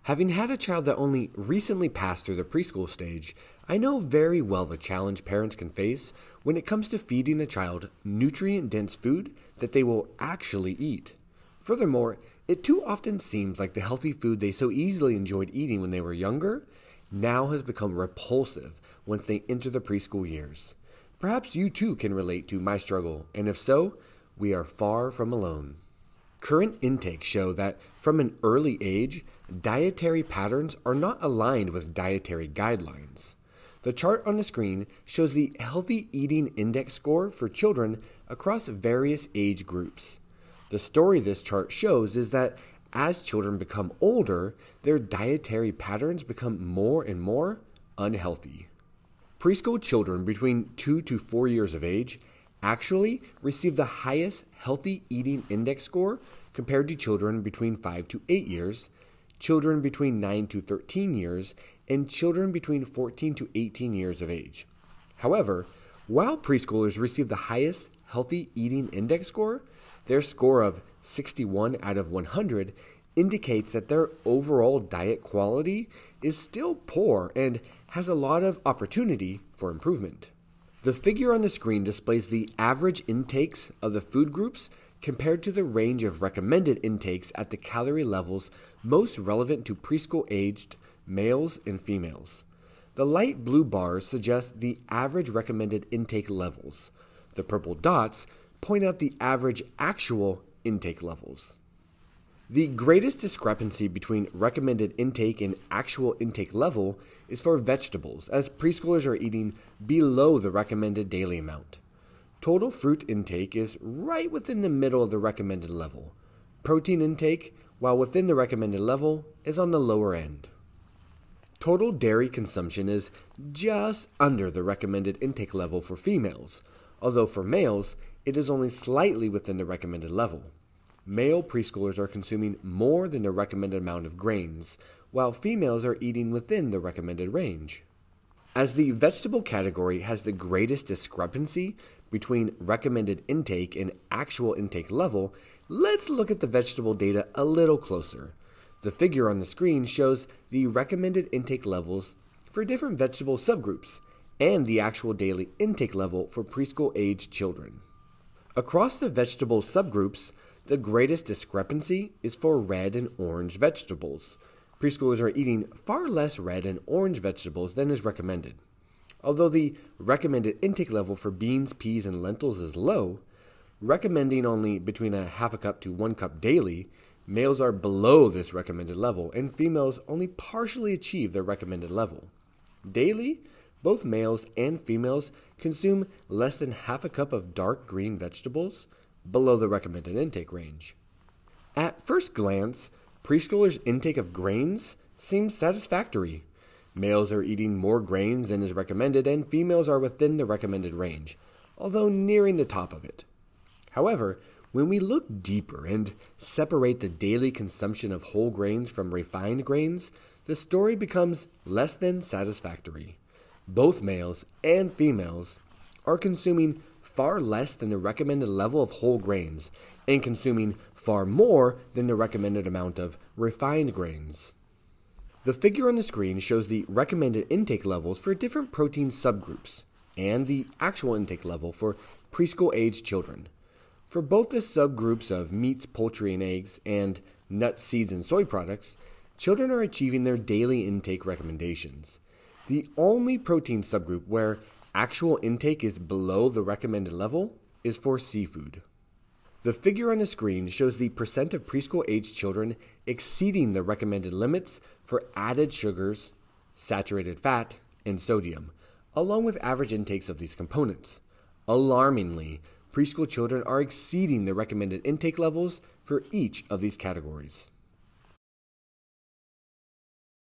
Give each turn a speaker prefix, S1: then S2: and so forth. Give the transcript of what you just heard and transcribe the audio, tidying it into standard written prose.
S1: Having had a child that only recently passed through the preschool stage, I know very well the challenge parents can face when it comes to feeding a child nutrient-dense food that they will actually eat. Furthermore, it too often seems like the healthy food they so easily enjoyed eating when they were younger now has become repulsive once they enter the preschool years. Perhaps you too can relate to my struggle, and if so, we are far from alone. Current intakes show that from an early age, dietary patterns are not aligned with dietary guidelines. The chart on the screen shows the Healthy Eating Index score for children across various age groups. The story this chart shows is that as children become older, their dietary patterns become more and more unhealthy. Preschool children between 2 to 4 years of age actually receive the highest Healthy Eating Index score compared to children between 5 to 8 years, children between 9 to 13 years, and children between 14 to 18 years of age. However, while preschoolers receive the highest Healthy Eating Index score, their score of 61 out of 100 indicates that their overall diet quality is still poor and has a lot of opportunity for improvement. The figure on the screen displays the average intakes of the food groups compared to the range of recommended intakes at the calorie levels most relevant to preschool-aged males and females. The light blue bars suggest the average recommended intake levels. The purple dots point out the average actual intake levels. The greatest discrepancy between recommended intake and actual intake level is for vegetables, as preschoolers are eating below the recommended daily amount. Total fruit intake is right within the middle of the recommended level. Protein intake, while within the recommended level, is on the lower end. Total dairy consumption is just under the recommended intake level for females, although for males, it is only slightly within the recommended level. Male preschoolers are consuming more than the recommended amount of grains, while females are eating within the recommended range. As the vegetable category has the greatest discrepancy between recommended intake and actual intake level, let's look at the vegetable data a little closer. The figure on the screen shows the recommended intake levels for different vegetable subgroups and the actual daily intake level for preschool-aged children. Across the vegetable subgroups, the greatest discrepancy is for red and orange vegetables. Preschoolers are eating far less red and orange vegetables than is recommended. Although the recommended intake level for beans, peas, and lentils is low, recommending only between a half a cup to 1 cup daily, males are below this recommended level, and females only partially achieve their recommended level. Daily, both males and females consume less than half a cup of dark green vegetables, below the recommended intake range. At first glance, preschoolers' intake of grains seems satisfactory. Males are eating more grains than is recommended, and females are within the recommended range, although nearing the top of it. However, when we look deeper and separate the daily consumption of whole grains from refined grains, the story becomes less than satisfactory. Both males and females are consuming far less than the recommended level of whole grains and consuming far more than the recommended amount of refined grains. The figure on the screen shows the recommended intake levels for different protein subgroups and the actual intake level for preschool-aged children. For both the subgroups of meats, poultry, and eggs, and nuts, seeds, and soy products, children are achieving their daily intake recommendations. The only protein subgroup where actual intake is below the recommended level is for seafood. The figure on the screen shows the percent of preschool-aged children exceeding the recommended limits for added sugars, saturated fat, and sodium, along with average intakes of these components. Alarmingly, preschool children are exceeding the recommended intake levels for each of these categories.